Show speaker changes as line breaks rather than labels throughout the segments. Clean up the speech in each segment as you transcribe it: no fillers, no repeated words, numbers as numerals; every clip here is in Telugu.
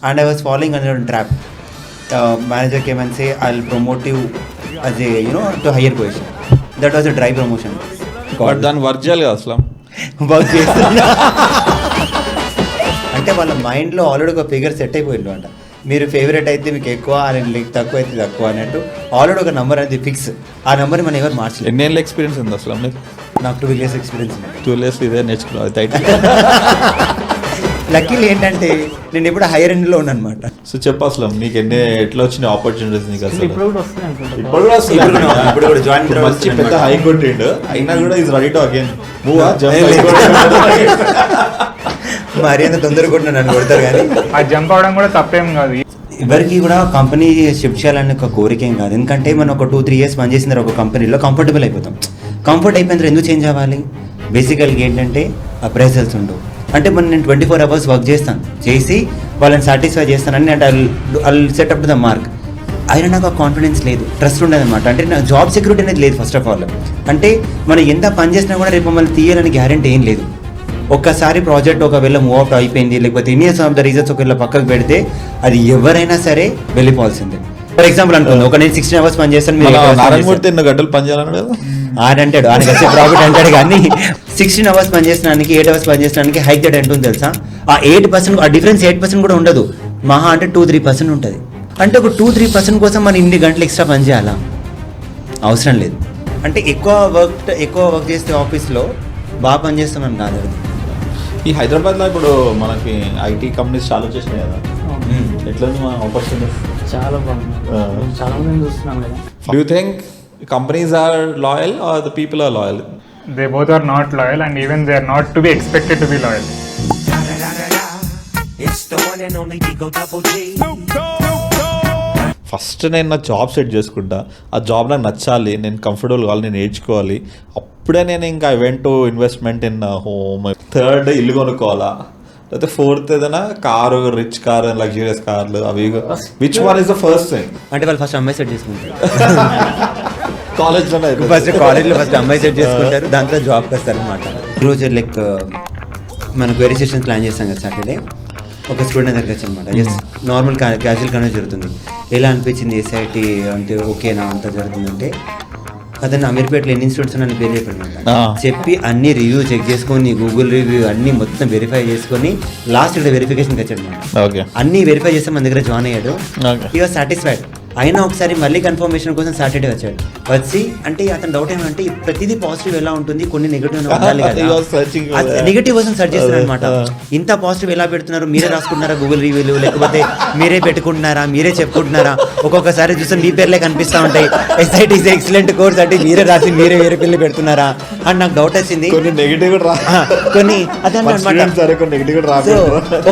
and I was falling under a trap. Manager came and say, I'll promote you as a, to higher position. That was a dry promotion.
But దాన్ని వర్క్ చేయాలి కదా అసలు.
వర్క్ చేస్తున్నా అంటే వాళ్ళ మైండ్లో ఆల్రెడీ ఒక ఫిగర్ సెట్ అయిపోయిండు అంట. మీరు ఫేవరెట్ అయితే మీకు ఎక్కువ, అని తక్కువ అయితే తక్కువ అన్నట్టు ఆల్రెడీ ఒక నెంబర్ అనేది ఫిక్స్. ఆ నెంబర్ని మనం ఎవరు మార్చలేదు.
ఎన్నేళ్ళ ఎక్స్పీరియన్స్ ఉంది అసలు మీకు?
నాకు 12 years ఎక్స్పీరియన్స్ ఉంది.
12 years ఇదే నేర్చుకున్నాను.
లక్కీలు ఏంటంటే నేను ఇప్పుడు హైయర్ ఎండ్లో ఉన్నాను అనమాట.
సో చెప్పు అసలు నీకు ఎట్లా వచ్చినాయి ఆపర్చునిటీస్ నీకు అసలు?
ఇప్పుడు కూడా వస్తున్నాయి అనుకుంటా.
ఇప్పుడు కూడా జాయిన్
మంచి పెద్ద హై కొట్టిండు అయినా కూడా is ready to again move
మరి అంత తొందరగా కొట్టినా నన్ను కొడతారు కానీ
ఆ జంప్ అవడం కూడా తప్పేం కాదు.
ఎవరికి కూడా కంపెనీ షిఫ్ట్ చేయాలని ఒక కోరిక ఏం కాదు. ఎందుకంటే మనం ఒక 2-3 years పనిచేసిన తర్వాత ఒక కంపెనీలో కంఫర్టబుల్ అయిపోతాం. కంఫర్ట్ అయిపోయిన తర్వాత ఎందుకు చేంజ్ అవ్వాలి? బేసికల్గా ఏంటంటే అప్రైజల్స్ ఉండవు. అంటే మనం నేను 24 hours వర్క్ చేస్తాను, చేసి వాళ్ళని సాటిస్ఫై చేస్తానని అంటే I'll set up to the mark. అయినా నాకు ఆ కాన్ఫిడెన్స్ లేదు, ట్రస్ట్ ఉండదు అనమాట. అంటే నాకు జాబ్ సెక్యూరిటీ అనేది లేదు ఫస్ట్ ఆఫ్ ఆల్. అంటే మనం ఎంత పని చేసినా కూడా రేపు మమ్మల్ని తీయాలని గ్యారెంటీ ఏం లేదు. ఒక్కసారి ప్రాజెక్ట్ ఒకవేళ మూవ్ అవుట్ అయిపోయింది, లేకపోతే ఎనీ ఆఫ్ ద రీజన్స్ ఒకవేళ పక్కకు పెడితే అది ఎవరైనా సరే వెళ్ళిపోవాల్సిందే. ఫర్ ఎగ్జాంపుల్ అనుకోండి, ఒక నేను 16 hours పని చేస్తాను,
గంటలు పని చేయాలని కదా
అంటాడు, ఆయనకి వచ్చే ప్రాఫిట్ అంటాడు. కానీ 16 hours పని చేసినానికి 8 hours పని చేసినానికి హైక్ దట్ ఎంత ఉంది తెలుసా? ఆ 8% ఆ డిఫరెన్స్ 8% కూడా ఉండదు, మహా అంటే 2-3% ఉంటుంది. అంటే ఒక 2-3% కోసం మనం ఇన్ని గంటలు ఎక్స్ట్రా పని చేయాలా? అవసరం లేదు. అంటే ఎక్కువ వర్క్ చేస్తే ఆఫీస్లో బాగా పని చేస్తున్నాను కాదు.
ఈ హైదరాబాద్లో ఇప్పుడు మనకి ఐటీ కంపెనీస్ చాలా వచ్చేసినాయి కదా, ఎట్లా ఉంది మన ఆపర్చునిటీస్?
చాలా బాగుంది, చాలా మంది చూస్తున్నాం కదా.
Do you think companies are loyal or the people are loyal?
They both are not loyal and even they are not to be expected to be loyal.
First నేను నా జాబ్ సెట్ చేసుకుంటా, ఆ జాబ్ నాకు నచ్చాలి, నేను కంఫర్టబుల్ కావాలి, నేను నేర్చుకోవాలి, అప్పుడే నేను ఇంకా I went to investment in home. 3rd ఇల్లు కొనుక్కోవాలా, లేకపోతే 4th ఏదైనా కారు, రిచ్ కార్, లగ్జరియస్ కార్లు, అవి which one is the first thing?
అంటే వాళ్ళు ఫస్ట్ అమ్మాయి సెట్ చేసుకుంటారు.
కాలేజ్లో
ఫస్ట్ అమ్మాయి సెట్ చేసుకుంటారు, దాంట్లో జాబ్కి వస్తారు అనమాట. ఈరోజు లైక్ మనకు వేరే సెషన్స్ ప్లాన్ చేస్తాం కదా సాటర్డే. ఒక స్టూడెంట్ దగ్గరికి వచ్చి అనమాట, జస్ట్ నార్మల్ క్యాజువల్ కానీ జరుగుతుంది. ఎలా అనిపించింది ఎస్ఐటి అంటే ఓకేనా అంతా జరుగుతుందంటే, అతను అమీర్పేటలో ఎన్ని ఇన్స్టిట్యూట్స్ అని పేరు చెప్పాడు. చెప్పి అన్ని రివ్యూ చెక్ చేసుకొని, గూగుల్ రివ్యూ అన్ని మొత్తం వెరిఫై చేసుకొని లాస్ట్ ఇక్కడ వెరిఫికేషన్కి వచ్చాడు అనమాట. అన్ని వెరిఫై చేస్తే మన దగ్గర జాయిన్ అయ్యాడు. హి వాజ్ సాటిస్ఫైడ్. అయినా ఒకసారి మళ్ళీ కన్ఫర్మేషన్ కోసం సాటర్డే వచ్చాడు. వచ్చి అంటే అతను డౌట్ ఏమంటే ప్రతిదీ పాజిటివ్ ఎలా ఉంటుంది, కొన్ని నెగిటివ్ ఉండాలి కదా, నెగిటివ్ కోసం సెర్చ్ చేస్తున్నారు అనమాట. ఇంత పాజిటివ్ ఎలా పెడుతున్నారు, మీరే రాసుకుంటున్నారా గూగుల్ రివ్యూలు, లేకపోతే మీరే పెట్టుకుంటున్నారా, మీరే చెప్పుకుంటున్నారా? ఒక్కొక్కసారి చూస్తే మీ పేర్లే కనిపిస్తూ ఉంటాయి, ఎస్ఐటీ ఈజ్ ఎక్సలెంట్ కోర్స్ అంటే మీరే రాసి మీరే వేరే పిల్లలు పెడుతున్నారా అని నాకు డౌట్ వచ్చింది. కొన్ని అదే అనమాట,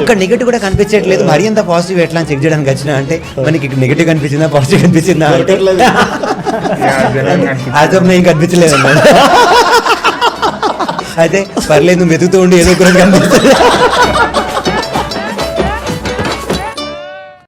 ఒక్క నెగిటివ్ కూడా కనిపించట్లేదు, మరీ అంత పాజిటివ్ ఎట్లా చెక్ చేయడానికి వచ్చినా అంటే మనకి నెగిటివ్ కనిపించిందా పాజిటివ్ కనిపించిందా అంటే అదొక నేను కనిపించలేదు అన్నమాట. అయితే పర్లేదు, నువ్వు వెతుకుతూ ఉండి ఏదో ఒకటి కనిపిస్తుంది.